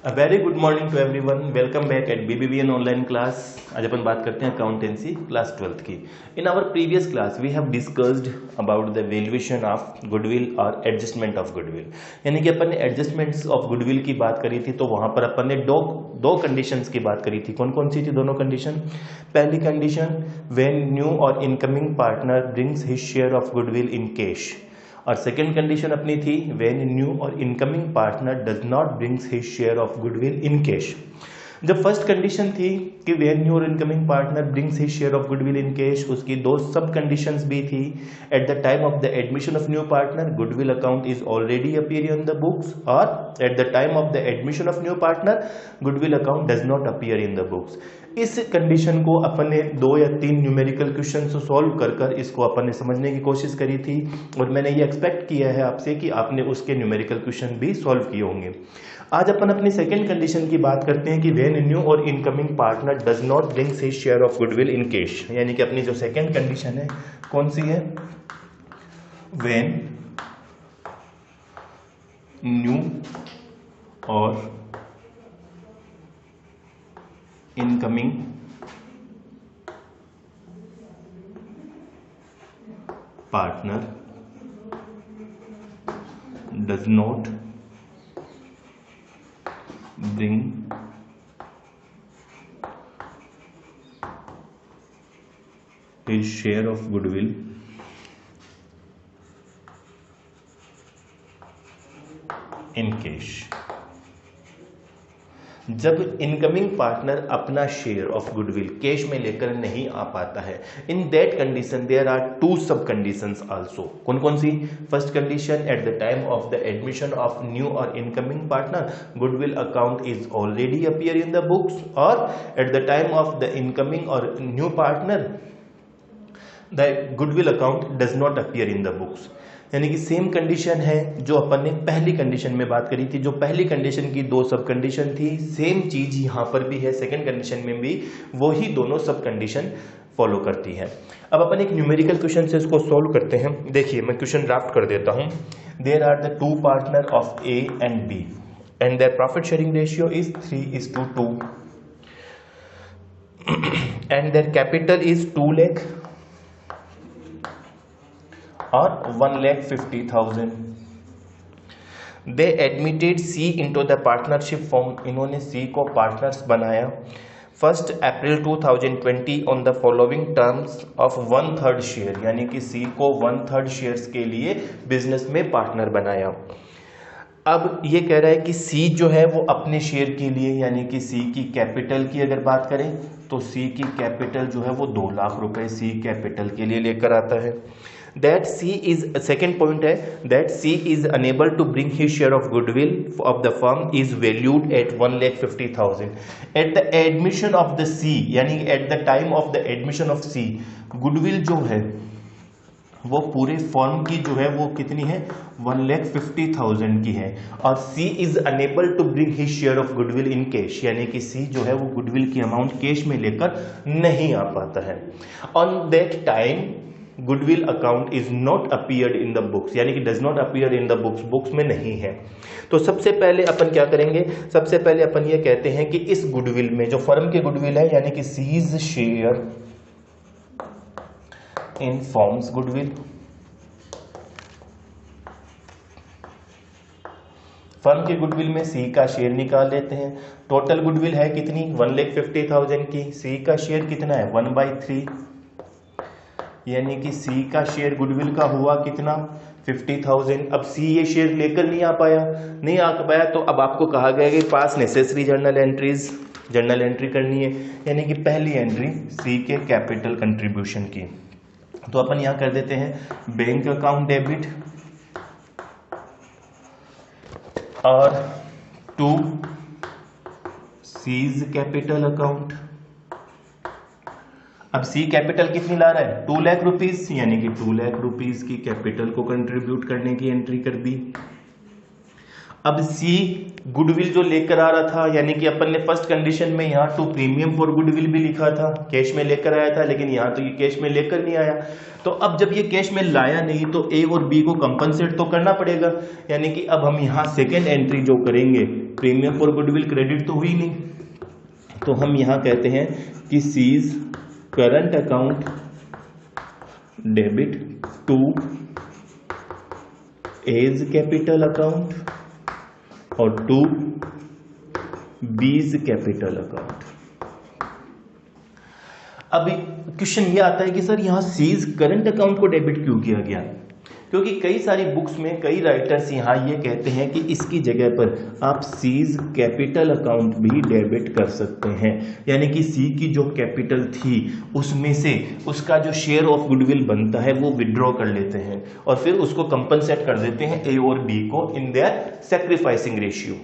Very good morning to everyone. Welcome back at BBBN online class. आज अपन बात करते हैं अकाउंटेंसी क्लास 12th की। In our previous class we have discussed about the valuation of goodwill और adjustment of goodwill. यानी कि अपन ने एडजस्टमेंट्स ऑफ गुडविल की बात करी थी, तो वहां पर अपन ने दो कंडीशंस की बात करी थी। कौन कौन सी थी दोनों कंडीशन? पहली कंडीशन, व्हेन न्यू और incoming partner brings his share of goodwill in cash, और सेकेंड कंडीशन अपनी थी व्हेन न्यू और incoming partner does not brings his share of goodwill in cash. जब फर्स्ट कंडीशन थी कि व्हेन न्यू और incoming partner brings his share of goodwill in cash, उसकी दो सब कंडीशंस भी थी। Eight the time of the admission of new partner goodwill account is already appear in the books, और at the time of the admission of new partner goodwill account does not appear in the books. इस condition को अपन ने 2 या 3 numerical question solve कर इसको अपन ने समझने की कोशिश करी थी, और मैंने ये एक्सपेक्ट किया है आपसे कि आपने उसके न्यूमेरिकल क्वेश्चन भी सॉल्व किए होंगे। आज अपन अपनी सेकंड कंडीशन की बात करते हैं कि व्हेन न्यू और incoming partner does not brings his share of goodwill in cash. यानी कि अपनी जो सेकंड कंडीशन है कौन सी है? व्हेन न्यू और incoming partner does not bring his share of goodwill in cash. जब इनकमिंग पार्टनर अपना शेयर ऑफ गुडविल कैश में लेकर नहीं आ पाता है, in that condition there are 2 sub conditions also. कौन कौन सी? First condition, at the time of the admission of new और incoming partner goodwill account is already appear in the books, और at the time of the incoming और new partner the goodwill account does not appear in the books. यानी कि same condition है जो अपन ने पहली condition में बात करी थी। जो पहली कंडीशन की 2 सब कंडीशन थी, सेम चीज यहां पर भी है, सेकंड कंडीशन में भी वही दोनों सब कंडीशन फॉलो करती है। अब अपन एक न्यूमेरिकल क्वेश्चन से इसको सॉल्व करते हैं। देखिए मैं क्वेश्चन ड्राफ्ट कर देता हूं। There are the 2 partner of A and B and their profit sharing ratio is 3:2 and their capital is 2 lakh और 1,50,000। They admitted C into the partnership firm. इन्होंने C को पार्टनर्स बनाया 1 April 2020 on the following terms of 1/3 share. यानी कि C को 1/3 shares के लिए business में पार्टनर बनाया। अब ये कह रहा है कि C जो है वो अपने शेयर के लिए, यानी कि C की कैपिटल की अगर बात करें तो C की कैपिटल जो है वो 2 लाख रुपए C कैपिटल के लिए लेकर आता है। That C is second point है that C is unable to bring his share of goodwill of the firm is valued at 1,50,000 at the admission of the C, यानी at the time of the admission of C goodwill जो है वो पूरे firm की जो है वो कितनी है? 1,50,000 की है। और C is unable to bring his share of goodwill in cash, यानी कि C जो है वो गुडविल की अमाउंट कैश में लेकर नहीं आ पाता है। On that time goodwill account is not appeared in the books, यानी कि does not appear in the books, books में नहीं है। तो सबसे पहले अपन क्या करेंगे? सबसे पहले अपन ये कहते हैं कि इस गुडविल में जो फर्म के गुडविल है, यानी कि C's share in firm's goodwill, firm के गुडविल में C का शेयर निकाल लेते हैं। टोटल गुडविल है कितनी? 1,50,000 की। C का शेयर कितना है? 1/3, यानी कि C का शेयर गुडविल का हुआ कितना? 50,000। अब C ये शेयर लेकर नहीं आ पाया तो अब आपको कहा गया कि पास नेसेसरी जर्नल एंट्री करनी है। यानी कि पहली एंट्री C के कैपिटल कंट्रीब्यूशन की, तो अपन यहां कर देते हैं बैंक अकाउंट डेबिट और टू C's कैपिटल अकाउंट। अब C कैपिटल कितनी ला रहा है? 2 लाख रुपीज, यानी कि 2 लाख रुपीज की कैपिटल को कंट्रीब्यूट करने की एंट्री कर दी। अब सी गुडविल जो लेकर आ रहा था, यानी कि अपन ने फर्स्ट कंडीशन में यहाँ टू प्रीमियम फॉर गुडविल भी लिखा था, कैश में लेकर आया था, लेकिन यहाँ तो ये कैश में लेकर नहीं आया। तो अब जब ये कैश में लाया नहीं तो ए और बी को कंपनसेट तो करना पड़ेगा, यानी कि अब हम यहाँ सेकेंड एंट्री जो करेंगे, प्रीमियम फॉर गुडविल क्रेडिट तो हुई नहीं, तो हम यहाँ कहते हैं कि C's current account debit to A's capital account और टू बीज कैपिटल अकाउंट। अब क्वेश्चन ये आता है कि सर यहां सीज करंट अकाउंट को डेबिट क्यों किया गया? क्योंकि कई सारी बुक्स में कई राइटर्स यहां ये कहते हैं कि इसकी जगह पर आप सीज कैपिटल अकाउंट भी डेबिट कर सकते हैं, यानी कि सी की जो कैपिटल थी उसमें से उसका जो शेयर ऑफ गुडविल बनता है वो विड्रॉ कर लेते हैं और फिर उसको कंपनसेट कर देते हैं ए और बी को in their sacrificing ratio.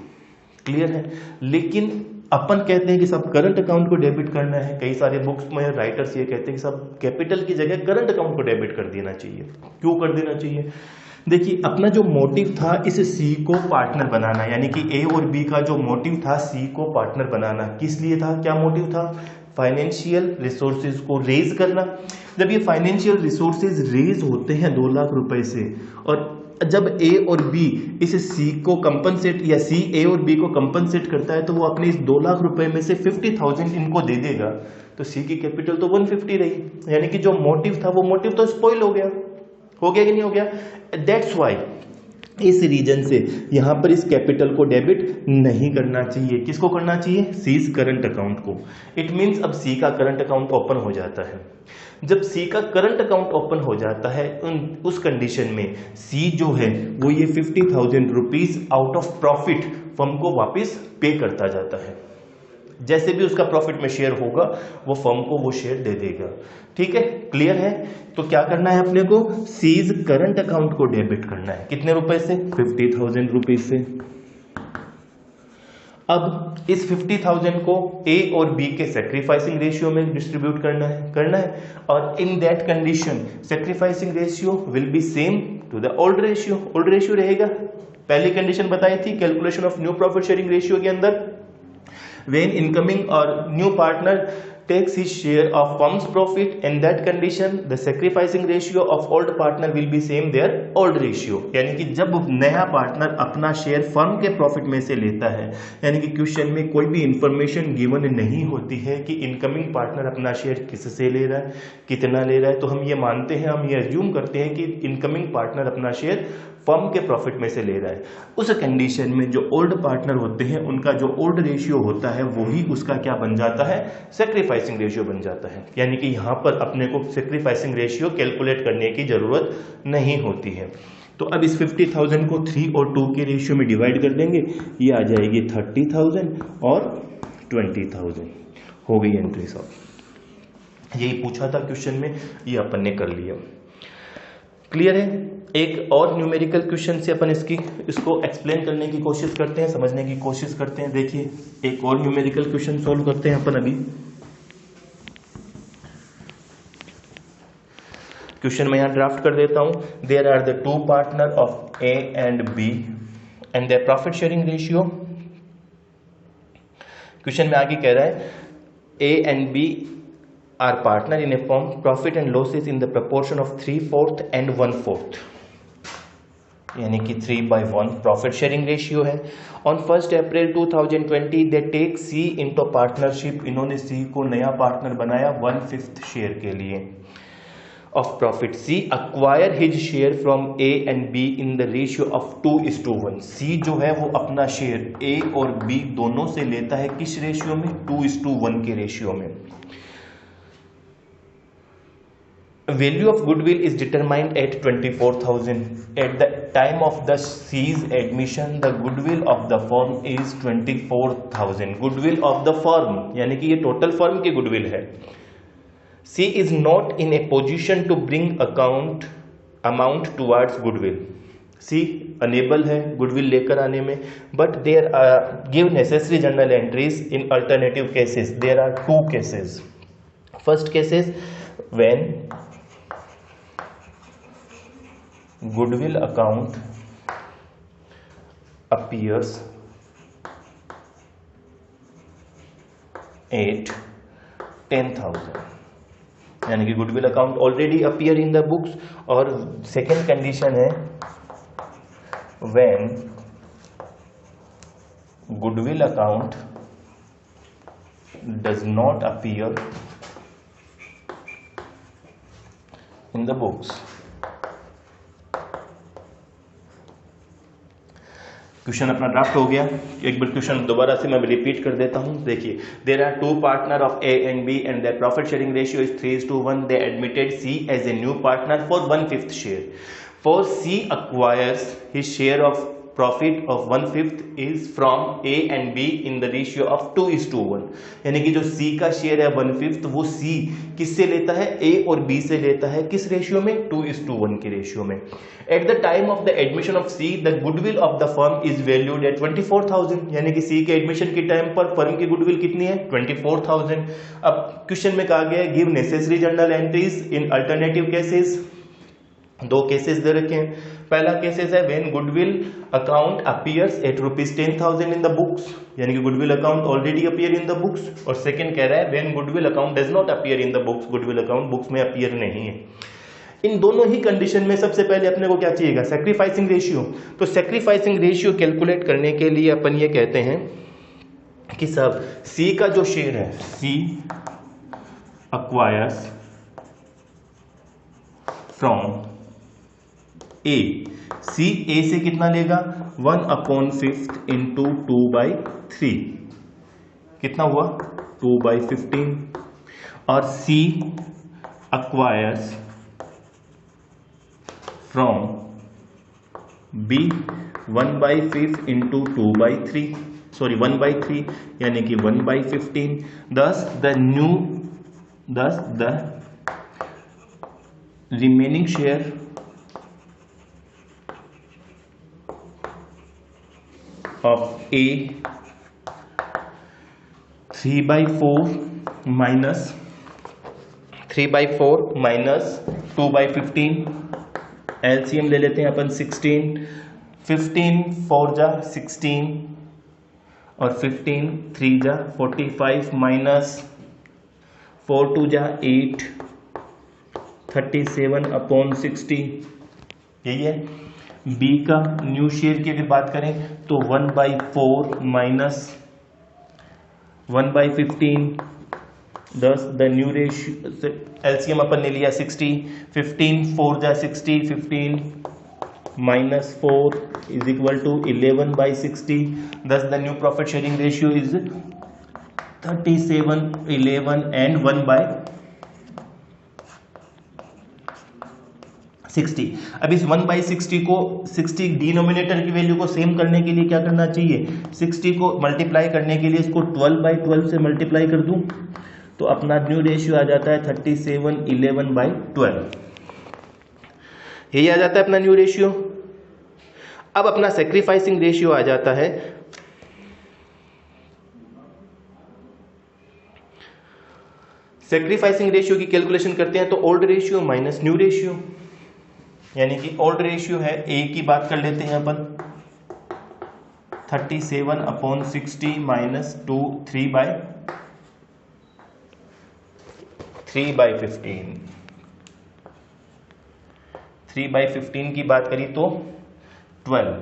Clear है? लेकिन अपन कहते हैं कि सब करंट अकाउंट को डेबिट करना है। कई सारे बुक्स में राइटर्स ये कहते हैं कि सब कैपिटल की जगह करंट अकाउंट को डेबिट कर देना चाहिए। क्यों कर देना चाहिए? देखिए, अपना जो मोटिव था इस सी को पार्टनर बनाना, यानी कि ए और बी का जो मोटिव था सी को पार्टनर बनाना, किस लिए था? क्या मोटिव था? फाइनेंशियल रिसोर्सेज को रेज करना। जब ये फाइनेंशियल रिसोर्सेज रेज होते हैं 2 लाख रुपए से, और जब ए और बी इस सी को कंपनसेट, या सी ए और बी को कंपनसेट करता है, तो वो अपने इस 2 लाख रुपए में से 50,000 इनको दे देगा, तो सी की कैपिटल तो 150 रही, यानी कि जो मोटिव था वो मोटिव तो स्पॉइल हो गया कि नहीं हो गया? दैट्स वाई इस रीजन से यहां पर इस कैपिटल को डेबिट नहीं करना चाहिए। किसको करना चाहिए? सीज करंट अकाउंट को। इट मींस अब सी का करंट अकाउंट ओपन हो जाता है। जब सी का करंट अकाउंट ओपन हो जाता है उस कंडीशन में सी जो है वो ये 50,000 rupees out of profit firm को वापस पे करता जाता है। जैसे भी उसका प्रॉफिट में शेयर होगा वो फर्म को वो शेयर दे देगा। ठीक है? क्लियर है? तो क्या करना है अपने को? सीज करंट अकाउंट को डेबिट करना है। कितने रुपए से? 50,000 रुपीज से। अब इस 50,000 को ए और बी के सैक्रिफाइसिंग रेशियो में डिस्ट्रीब्यूट करना है और in that condition sacrificing ratio will be same to the old ratio. Old ratio रहेगा, पहली कंडीशन बताई थी calculation of new profit sharing ratio के अंदर, when incoming or new partner takes his share of firm's profit, in that condition the sacrificing ratio of old partner will be same their old ratio। यानी कि जब नया partner अपना share firm के profit में से लेता है, यानी कि क्वेश्चन में कोई भी इंफॉर्मेशन गिवन नहीं होती है कि इनकमिंग पार्टनर अपना शेयर किससे ले रहा है, कितना ले रहा है, तो हम ये मानते हैं, हम ये अज्यूम करते हैं कि इनकमिंग पार्टनर अपना शेयर फर्म के प्रॉफिट में से ले रहा है। उस कंडीशन में जो ओल्ड पार्टनर होते हैं उनका जो ओल्ड रेशियो होता है वही उसका क्या बन जाता है? सैक्रिफाइसिंग रेशियो बन जाता है। यानी कि यहाँ पर अपने को सैक्रिफाइसिंग रेशियो कैलकुलेट करने की जरूरत नहीं होती है। तो अब इस 50,000 को 3 और 2 के रेशियो में डिवाइड कर देंगे, ये आ जाएगी 30,000 और 20,000। हो गई एंट्री सब। यही पूछा था क्वेश्चन में, ये अपन ने कर लिया। क्लियर है? एक और न्यूमेरिकल क्वेश्चन से अपन इसको एक्सप्लेन करने की कोशिश करते हैं, समझने की कोशिश करते हैं। देखिए, एक और न्यूमेरिकल क्वेश्चन सॉल्व करते हैं अपन। अभी क्वेश्चन मैं यहां ड्राफ्ट कर देता हूं। There are the 2 partner of A and B and their profit sharing ratio. Question में आगे कह रहा है A and B are partner in a firm, profit and losses in the proportion of 3/4 and 1/4, यानी कि 3/1 प्रॉफिट शेयरिंग रेशियो है। On 1 April 2020 they take C into partnership, इन्होंने C को नया पार्टनर बनाया 1/5 शेयर के लिए of profit. C acquire his share from A and B in the ratio of 2:1। C जो है वो अपना शेयर ए और बी दोनों से लेता है किस रेशियो में? 2:1 के रेशियो में। Value of goodwill is determined at 24,000. At the time of the C's admission, the goodwill of the firm is 24,000. Goodwill of the firm, यानी कि ये टोटल फर्म की गुडविल है। C is not in a position to bring amount towards goodwill. C unable है goodwill लेकर आने में, but there are give necessary journal entries in alternative cases. There are 2 cases. First case is when goodwill account appears at 10,000, यानी कि goodwill account already appear in the books. और second condition है when goodwill account does not appear in the books. Question अपना draft हो गया। एक बार question दोबारा से मैं रिपीट कर देता हूं। देखिए, there are two partner of A and B and their profit sharing ratio is 3:1। They admitted C as a new partner for 1/5 share. For C acquires his share of profit of 1/5 is from A and B in the ratio of 2:1। यानी कि जो C का share है 1/5 वो C किससे लेता है? A और B से लेता है। किस रेशियो में? 2:1 के रेशियो में। Eight the time of the admission of C the goodwill of the firm is valued at 24,000। यानी कि C के एडमिशन के टाइम पर फर्म की गुडविल कितनी है? 24,000। अब क्वेश्चन में कहा गया है give necessary journal entries in alternative cases. दो केसेस दे रखे हैं। पहला केसेस है when goodwill account appears eight ₹10,000 in the books, यानी कि goodwill account already appear in the books. और सेकंड कह रहा है when goodwill account does not appear in the books, goodwill account books में अपीयर नहीं है। इन दोनों ही कंडीशन में सबसे पहले अपने को क्या चाहिएगा? Sacrificing ratio. तो सैक्रिफाइसिंग रेशियो कैलकुलेट करने के लिए अपन ये कहते हैं कि सब सी का जो शेयर है, सी acquires फ्रॉम ए। सी ए से कितना लेगा? 1/5 इंटू 2/3, कितना हुआ? 2/15। और C acquires from B 1/5 into 2/3, sorry 1/3, यानी कि 1/15। thus the remaining share of A 3/4 minus 2/15। LCM ले लेते हैं अपन 16। 15 4 जा 16 और 15 3 जा 45 माइनस 4 2 जा 8, 37/60। यही है। बी का न्यू शेयर की अगर बात करें तो 1/4 माइनस 1/15, दस द न्यू रेशियो एलसीएम अपन ने लिया 60। 15 4 जा 60, 15 minus 4 is equal to 11/60। Thus the new profit sharing ratio is 37, 11 and 1/60। अब इस 1/60 को 60 डिनोमिनेटर की वैल्यू को सेम करने के लिए क्या करना चाहिए? 60 को मल्टीप्लाई करने के लिए इसको 12/12 से मल्टीप्लाई कर दूं तो अपना न्यू रेशियो आ जाता है 37 11/12। यही आ जाता है अपना न्यू रेशियो। अब अपना सैक्रिफाइसिंग रेशियो आ जाता है सैक्रिफाइसिंग रेशियो की कैलकुलेशन करते हैं तो old ratio minus new ratio, यानी कि ओल्ड रेशियो है ए की बात कर लेते हैं अपन 37/60 माइनस 3/15। 3/15 की बात करी तो 12,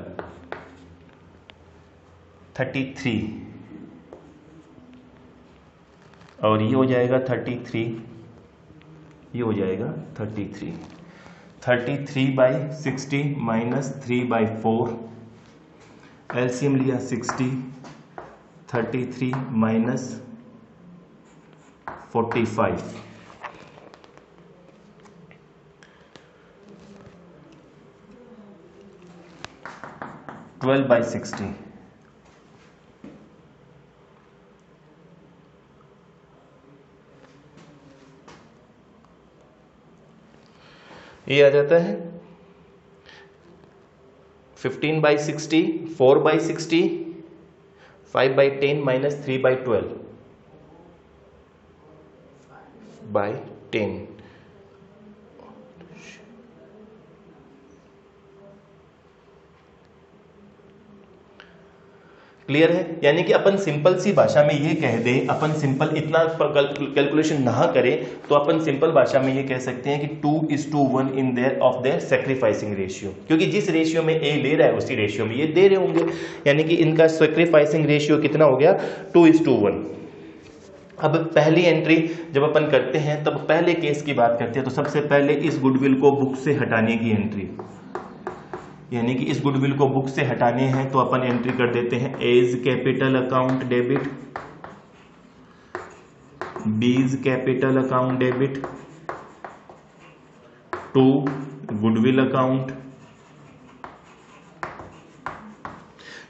33 और ये हो जाएगा 33, ये हो जाएगा 33। 33/60 माइनस 3/4, एलसीएम लिया 60, 33 माइनस 45, 12/60। ये आ जाता है 15/60, 4/60, 5/10 माइनस 3/12/10। क्लियर है? यानी कि अपन सिंपल सी भाषा में ये कह दें, अपन सिंपल इतना कैलकुलेशन ना करें तो अपन सिंपल भाषा में ये कह सकते हैं कि 2:1 in their of their sacrificing ratio, क्योंकि जिस रेशियो में ए ले रहा है उसी रेशियो में ये दे रहे होंगे, यानी कि इनका सैक्रिफाइसिंग रेशियो कितना हो गया? 2:1। अब पहली एंट्री जब अपन करते हैं तब पहले केस की बात करते हैं, तो सबसे पहले इस गुडविल को बुक से हटाने की एंट्री, यानी कि इस गुडविल को बुक से हटाने हैं तो अपन एंट्री कर देते हैं A's capital account debit, B's capital account debit to goodwill account,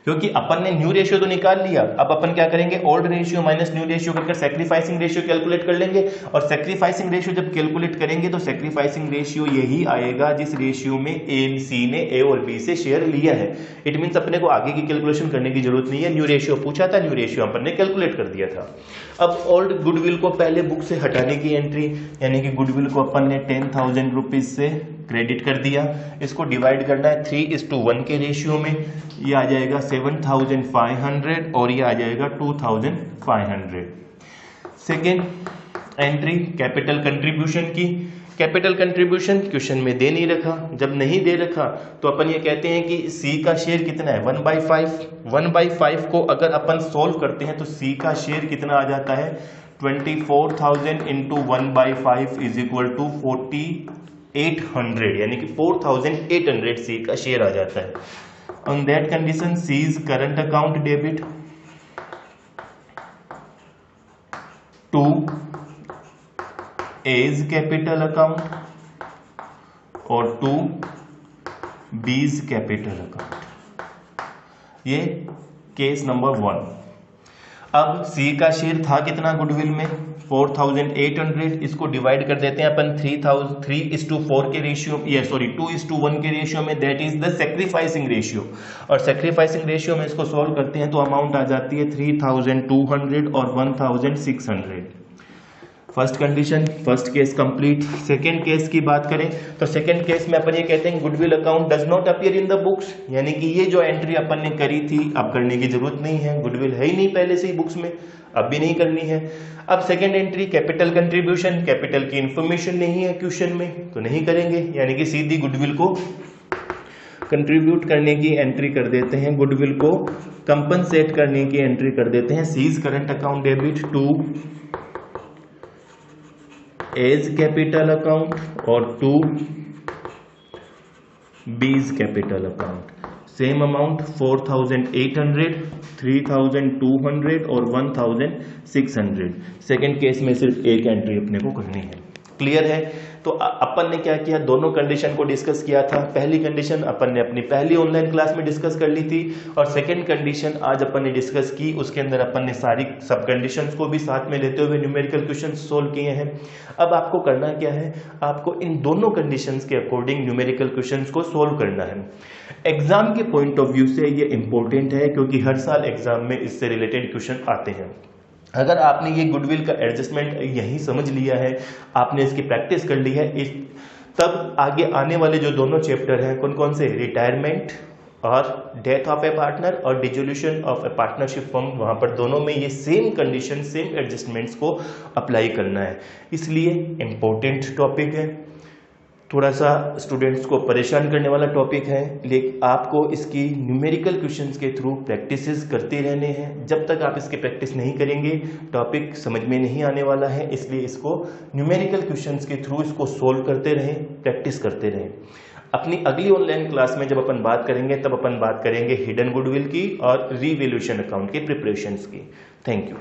क्योंकि अपन ने न्यू रेशियो तो निकाल लिया, अब अपन क्या करेंगे? Old ratio minus new ratio करके सैक्रिफाइसिंग रेशियो कैलकुलेट कर लेंगे, और सैक्रिफाइसिंग रेशियो जब कैलकुलेट करेंगे तो सैक्रिफाइसिंग रेशियो यही आएगा जिस रेशियो में सी ने ए और बी से शेयर लिया है। इट मीन्स अपने को आगे की कैलकुलेशन करने की जरूरत नहीं है, न्यू रेशियो पूछा था, न्यू रेशियो अपन ने कैलकुलेट कर दिया था। अब ओल्ड गुडविल को पहले बुक से हटाने की एंट्री, यानी कि गुडविल को अपन ने 10,000 रुपीज से क्रेडिट कर दिया, इसको डिवाइड करना है 3:1 के रेशियो में, ये आ जाएगा 7,500 और ये आ जाएगा 2,500। सेकेंड एंट्री कैपिटल कंट्रीब्यूशन की। कैपिटल कंट्रीब्यूशन क्वेश्चन में दे नहीं रखा, जब नहीं दे रखा तो अपन ये कहते हैं कि सी का शेयर कितना है? 1/5। 1/5 को अगर अपन सोल्व करते हैं तो सी का शेयर कितना आ जाता है? 24,000 इंटू 1/5 इज इक्वल टू 4,800, यानी कि 4,800 सी का शेयर आ जाता है। On that condition C is current account debit to A's capital account और टू बीज कैपिटल अकाउंट। ये केस नंबर 1। अब सी का शेयर था कितना गुडविल में? 4,800। इसको डिवाइड कर देते हैं अपन 3:4 के रेशियो, 2:1 के रेशियो में, that is the sacrificing ratio. और सैक्रिफाइसिंग रेशियो में इसको सॉल्व करते हैं तो अमाउंट आ जाती है 3,200 और 1,600। First condition, first case complete. Second case की बात करें तो सेकेंड केस में अपन ये कहते हैं goodwill account does not appear in the books, यानी कि ये जो एंट्री अपन ने करी थी अब करने की जरूरत नहीं है, गुडविल है ही नहीं पहले से ही बुक्स में, अब भी नहीं करनी है। अब second entry capital contribution, capital की इंफॉर्मेशन नहीं है क्वेश्चन में तो नहीं करेंगे, यानी कि सीधी गुडविल को कंट्रीब्यूट करने की एंट्री कर देते हैं, गुडविल को कंपनसेट करने की एंट्री कर देते हैं। C's current account debit to A's capital account और to B's capital account. Same amount 4,800, 3,200 और 1,600। सेकेंड केस में सिर्फ एक एंट्री अपने को करनी है। क्लियर है? तो अपन ने क्या किया? दोनों कंडीशन को डिस्कस किया था। पहली कंडीशन अपन ने अपनी पहली ऑनलाइन क्लास में डिस्कस कर ली थी और सेकंड कंडीशन आज अपन ने डिस्कस की, उसके अंदर अपन ने सारी सब कंडीशंस को भी साथ में लेते हुए न्यूमेरिकल क्वेश्चन सोल्व किए हैं। अब आपको करना क्या है? आपको इन दोनों कंडीशंस के अकॉर्डिंग न्यूमेरिकल क्वेश्चंस को सोल्व करना है। एग्जाम के पॉइंट ऑफ व्यू से ये इंपॉर्टेंट है क्योंकि हर साल एग्जाम में इससे रिलेटेड क्वेश्चन आते हैं। अगर आपने ये गुडविल का एडजस्टमेंट यही समझ लिया है, आपने इसकी प्रैक्टिस कर ली है, तब आगे आने वाले जो दोनों चैप्टर हैं कौन कौन से, रिटायरमेंट और डेथ ऑफ ए पार्टनर और dissolution of A partnership firm, वहां पर दोनों में ये सेम कंडीशन सेम एडजस्टमेंट्स को अप्लाई करना है। इसलिए इम्पोर्टेंट टॉपिक है, थोड़ा सा स्टूडेंट्स को परेशान करने वाला टॉपिक है, लेकिन आपको इसकी न्यूमेरिकल क्वेश्चंस के थ्रू प्रैक्टिसेस करते रहने हैं। जब तक आप इसके प्रैक्टिस नहीं करेंगे टॉपिक समझ में नहीं आने वाला है, इसलिए इसको न्यूमेरिकल क्वेश्चंस के थ्रू इसको सोल्व करते रहें, प्रैक्टिस करते रहें। अपनी अगली ऑनलाइन क्लास में जब अपन बात करेंगे तब अपन बात करेंगे हिडन गुडविल की और रीवैल्यूएशन अकाउंट के प्रिपरेशंस की। Thank you.